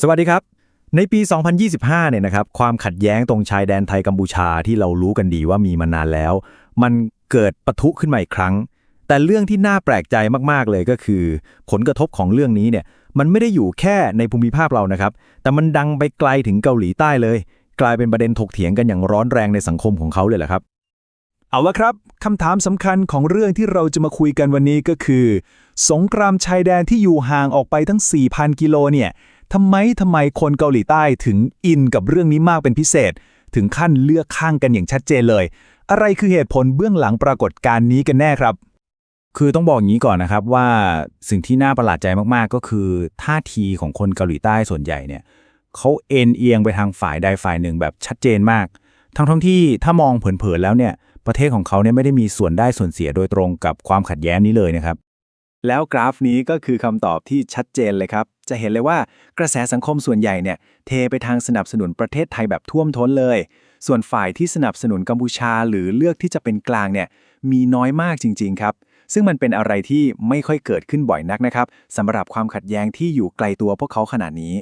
สวัสดีครับในปี 2025 เนี่ยนะครับความขัดแย้งตรงชายแดนไทยกัมพูชาที่เรารู้กันดีว่ามีมานานแล้วมันเกิดปะทุขึ้นมาอีกครั้งแต่เรื่องที่น่าแปลกใจมากๆเลยก็คือผลกระทบของเรื่องนี้เนี่ยมันไม่ได้อยู่แค่ในภูมิภาคเรานะครับแต่มันดังไปไกลถึงเกาหลีใต้เลยกลายเป็นประเด็นถกเถียงกันอย่างร้อนแรงในสังคมของเขาเลยแหละครับเอาละครับคำถามสำคัญของเรื่องที่เราจะมาคุยกันวันนี้ก็คือสงครามชายแดนที่อยู่ห่างออกไปทั้ง 4,000 กิโลเนี่ยทำไมคนเกาหลีใต้ถึงอินกับเรื่องนี้มากเป็นพิเศษถึงขั้นเลือกข้างกันอย่างชัดเจนเลยอะไรคือเหตุผลเบื้องหลังปรากฏการณ์นี้กันแน่ครับคือต้องบอกอย่างนี้ก่อนนะครับว่าสิ่งที่น่าประหลาดใจมากๆก็คือท่าทีของคนเกาหลีใต้ส่วนใหญ่เนี่ยเขาเอ็นเอียงไปทางฝ่ายใดฝ่ายหนึ่งแบบชัดเจนมากทั้งที่ถ้ามองเผินๆแล้วเนี่ยประเทศของเขาเนี่ยไม่ได้มีส่วนได้ส่วนเสียโดยตรงกับความขัดแย้งนี้เลยนะครับแล้วกราฟนี้ก็คือคำตอบที่ชัดเจนเลยครับจะเห็นเลยว่ากระแสสังคมส่วนใหญ่เนี่ยเทไปทางสนับสนุนประเทศไทยแบบท่วมท้นเลยส่วนฝ่ายที่สนับสนุนกัมพูชาหรือเลือกที่จะเป็นกลางเนี่ยมีน้อยมากจริงๆครับซึ่งมันเป็นอะไรที่ไม่ค่อยเกิดขึ้นบ่อยนักนะครับสำหรับความขัดแย้งที่อยู่ไกลตัวพวกเขาขนาดนี้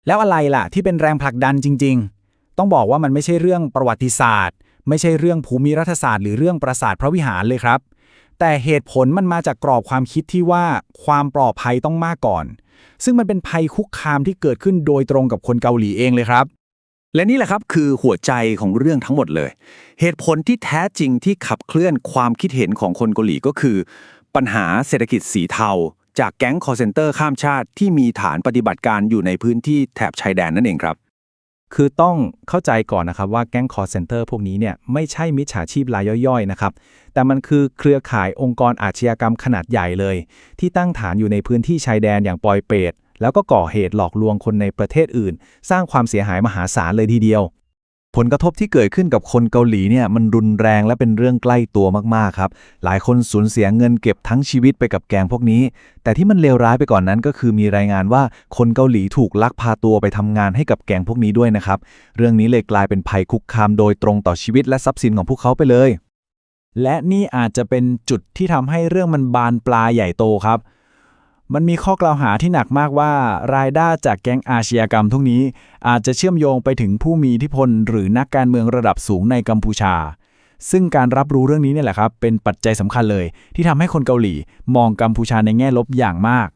แล้วอะไรล่ะที่เป็นแรงผลักดันจริงๆต้องบอกว่ามันไม่ใช่เรื่องประวัติศาสตร์ไม่ใช่เรื่องภูมิรัฐศาสตร์หรือเรื่องปราสาทพระวิหารเลยครับแต่เหตุผลมันมาจากกรอบความคิดที่ว่าความปลอดภัยต้องมากก่อนซึ่งมันเป็นภัยคุกคามที่เกิดขึ้นโดยตรงกับคนเกาหลีเองเลยครับและนี่แหละครับคือหัวใจของเรื่องทั้งหมดเลยเหตุผลที่แท้จริงที่ขับเคลื่อนความคิดเห็นของคนเกาหลีก็คือปัญหาเศรษฐกิจสีเทาจากแก๊งคอลเซ็นเตอร์ข้ามชาติที่มีฐานปฏิบัติการอยู่ในพื้นที่แถบชายแดนนั่นเองครับคือต้องเข้าใจก่อนนะครับว่าแก๊งคอร์เซนเตอร์พวกนี้เนี่ยไม่ใช่มิจฉาชีพรายย่อยๆนะครับแต่มันคือเครือข่ายองค์กรอาชญากรรมขนาดใหญ่เลยที่ตั้งฐานอยู่ในพื้นที่ชายแดนอย่างปอยเปตแล้วก็ก่อเหตุหลอกลวงคนในประเทศอื่นสร้างความเสียหายมหาศาลเลยทีเดียวผลกระทบที่เกิดขึ้นกับคนเกาหลีเนี่ยมันรุนแรงและเป็นเรื่องใกล้ตัวมากๆครับหลายคนสูญเสียเงินเก็บทั้งชีวิตไปกับแก๊งพวกนี้แต่ที่มันเลวร้ายไปก่อนนั้นก็คือมีรายงานว่าคนเกาหลีถูกลักพาตัวไปทำงานให้กับแก๊งพวกนี้ด้วยนะครับเรื่องนี้เลยกลายเป็นภัยคุกคามโดยตรงต่อชีวิตและทรัพย์สินของพวกเขาไปเลยและนี่อาจจะเป็นจุดที่ทำให้เรื่องมันบานปลายใหญ่โตครับมันมีข้อกล่าวหาที่หนักมากว่ารายได้จากแก๊งอาชญากรรมทุกนี้อาจจะเชื่อมโยงไปถึงผู้มีอิทธิพลหรือนักการเมืองระดับสูงในกัมพูชาซึ่งการรับรู้เรื่องนี้เนี่ยแหละครับเป็นปัจจัยสำคัญเลยที่ทำให้คนเกาหลีมองกัมพูชาในแง่ลบอย่างมาก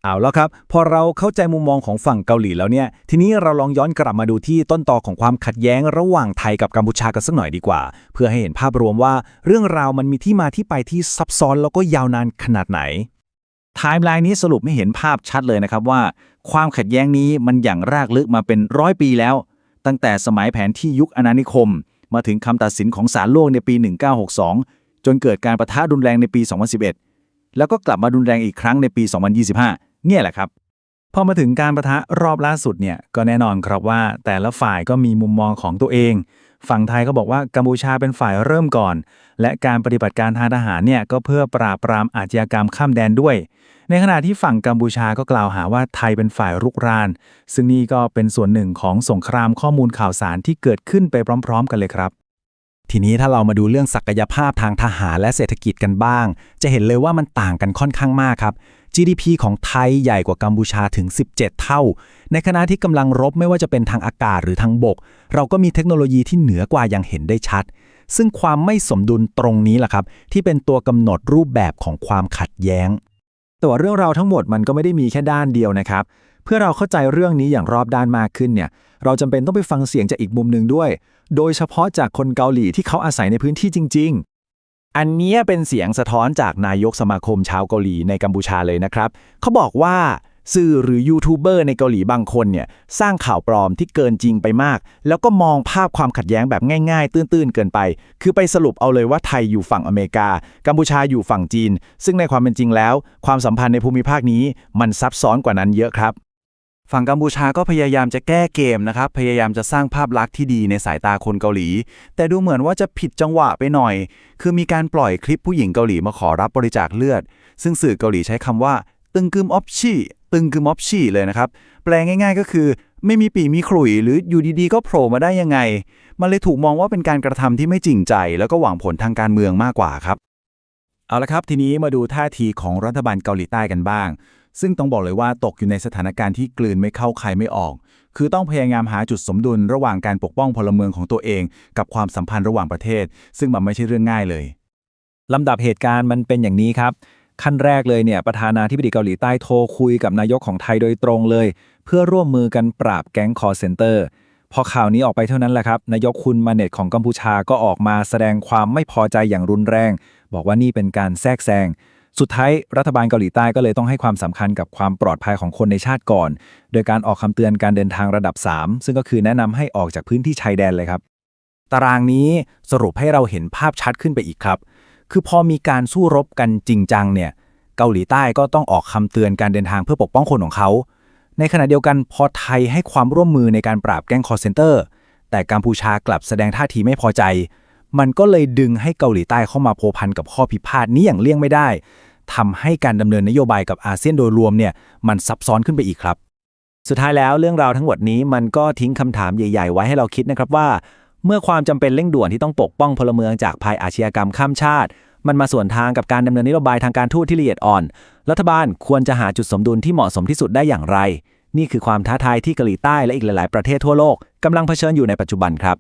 เอาแล้วครับพอเราเข้าใจมุมมองของฝั่งเกาหลีแล้วเนี่ยทีนี้เราลองย้อนกลับมาดูที่ต้นตอของความขัดแย้งระหว่างไทยกับกัมพูชากันสักหน่อยดีกว่าเพื่อให้เห็นภาพรวมว่าเรื่องราวมันมีที่มาที่ไปที่ซับซ้อนแล้วก็ยาวนานขนาดไหนไทม์ไลน์นี้สรุปให้เห็นภาพชัดเลยนะครับว่าความขัดแย้งนี้มันอย่างรากลึกมาเป็น100 ปีแล้วตั้งแต่สมัยแผนที่ยุคอาณานิคมมาถึงคำตัดสินของศาลโลกในปี 1962 จนเกิดการปะทะรุนแรงในปี 2011 แล้วก็กลับมารุนแรงอีกครั้งในปี 2025 เนี่ยแหละครับพอมาถึงการปะทะรอบล่าสุดเนี่ยก็แน่นอนครับว่าแต่ละฝ่ายก็มีมุมมองของตัวเองฝั่งไทยก็บอกว่ากัมพูชาเป็นฝ่ายเริ่มก่อนและการปฏิบัติการทางทหารเนี่ยก็เพื่อปราบปรามอาชญากรรมข้ามแดนด้วยในขณะที่ฝั่งกัมพูชาก็กล่าวหาว่าไทยเป็นฝ่ายรุกรานซึ่งนี่ก็เป็นส่วนหนึ่งของสงครามข้อมูลข่าวสารที่เกิดขึ้นไปพร้อมๆกันเลยครับทีนี้ถ้าเรามาดูเรื่องศักยภาพทางทหารและเศรษฐกิจกันบ้างจะเห็นเลยว่ามันต่างกันค่อนข้างมากครับ GDP ของไทยใหญ่กว่ากัมพูชาถึง17เท่าในขณะที่กำลังรบไม่ว่าจะเป็นทางอากาศหรือทางบกเราก็มีเทคโนโลยีที่เหนือกว่าอย่างเห็นได้ชัดซึ่งความไม่สมดุลตรงนี้แหละครับที่เป็นตัวกำหนดรูปแบบของความขัดแย้งแต่ว่าเรื่องราวทั้งหมดมันก็ไม่ได้มีแค่ด้านเดียวนะครับเพื่อเราเข้าใจเรื่องนี้อย่างรอบด้านมากขึ้นเนี่ยเราจำเป็นต้องไปฟังเสียงจากอีกมุมหนึ่งด้วยโดยเฉพาะจากคนเกาหลีที่เขาอาศัยในพื้นที่จริงๆอันนี้เป็นเสียงสะท้อนจากนายกสมาคมชาวเกาหลีในกัมพูชาเลยนะครับเขาบอกว่าสื่อหรือยูทูบเบอร์ในเกาหลีบางคนเนี่ยสร้างข่าวปลอมที่เกินจริงไปมากแล้วก็มองภาพความขัดแย้งแบบง่ายๆตื้นๆเกินไปคือไปสรุปเอาเลยว่าไทยอยู่ฝั่งอเมริกากัมพูชาอยู่ฝั่งจีนซึ่งในความเป็นจริงแล้วความสัมพันธ์ในภูมิภาคนี้มันซับซ้อนกว่านั้นเยอะครับฝั่งกัมพูชาก็พยายามจะแก้เกมนะครับพยายามจะสร้างภาพลักษณ์ที่ดีในสายตาคนเกาหลีแต่ดูเหมือนว่าจะผิดจังหวะไปหน่อยคือมีการปล่อยคลิปผู้หญิงเกาหลีมาขอรับบริจาคเลือดซึ่งสื่อเกาหลีใช้คำว่าตึงกึมออฟชี่ตึงกึมออฟชี่เลยนะครับแปลง่ายๆก็คือไม่มีปีมีขลุ่ยหรืออยู่ดีๆก็โผล่มาได้ยังไงมันเลยถูกมองว่าเป็นการกระทำที่ไม่จริงใจแล้วก็หวังผลทางการเมืองมากกว่าครับเอาละครับทีนี้มาดูท่าทีของรัฐบาลเกาหลีใต้กันบ้าง ซึ่งต้องบอกเลยว่าตกอยู่ในสถานการณ์ที่กลืนไม่เข้าคายไม่ออก คือต้องพยายามหาจุดสมดุลระหว่างการปกป้องพลเมืองของตัวเองกับความสัมพันธ์ระหว่างประเทศ ซึ่งมันไม่ใช่เรื่องง่ายเลย ลำดับเหตุการณ์มันเป็นอย่างนี้ครับขั้นแรกเลยเนี่ยประธานาธิบดีเกาหลีใต้โทรคุยกับนายกของไทยโดยตรงเลย เพื่อร่วมมือกันปราบแก๊งคอร์เซนเตอร์พอข่าวนี้ออกไปเท่านั้นแหละครับนายกคุณมาเน็ตของกัมพูชาก็ออกมาแสดงความไม่พอใจอย่างรุนแรง บอกว่านี่เป็นการแทรกแซงสุดท้ายรัฐบาลเกาหลีใต้ก็เลยต้องให้ความสำคัญกับความปลอดภัยของคนในชาติก่อน โดยการออกคำเตือนการเดินทางระดับ 3 ซึ่งก็คือแนะนำให้ออกจากพื้นที่ชายแดนเลยครับตารางนี้สรุปให้เราเห็นภาพชัดขึ้นไปอีกครับคือพอมีการสู้รบกันจริงจังเนี่ยเกาหลีใต้ก็ต้องออกคำเตือนการเดินทางเพื่อปกป้องคนของเขาในขณะเดียวกันพอไทยให้ความร่วมมือในการปราบแก๊งคอร์เซนเตอร์แต่กัมพูชากลับแสดงท่าทีไม่พอใจมันก็เลยดึงให้เกาหลีใต้เข้ามาพัวพันกับข้อพิพาทนี้อย่างเลี่ยงไม่ได้ทำให้การดำเนินนโยบายกับอาเซียนโดยรวมเนี่ยมันซับซ้อนขึ้นไปอีกครับสุดท้ายแล้วเรื่องราวทั้งหมดนี้มันก็ทิ้งคำถามใหญ่ๆไว้ให้เราคิดนะครับว่าเมื่อความจำเป็นเร่งด่วนที่ต้องปกป้องพลเมืองจากภัยอาชญากรรมข้ามชาติมันมาส่วนทางกับการดำเนินนโยบายทางการทูตที่ละเอียดอ่อนรัฐบาลควรจะหาจุดสมดุลที่เหมาะสมที่สุดได้อย่างไรนี่คือความท้าทายที่เกาหลีใต้และอีกหลายๆประเทศทั่วโลกกำลังเผชิญอยู่ในปัจจุบันครับ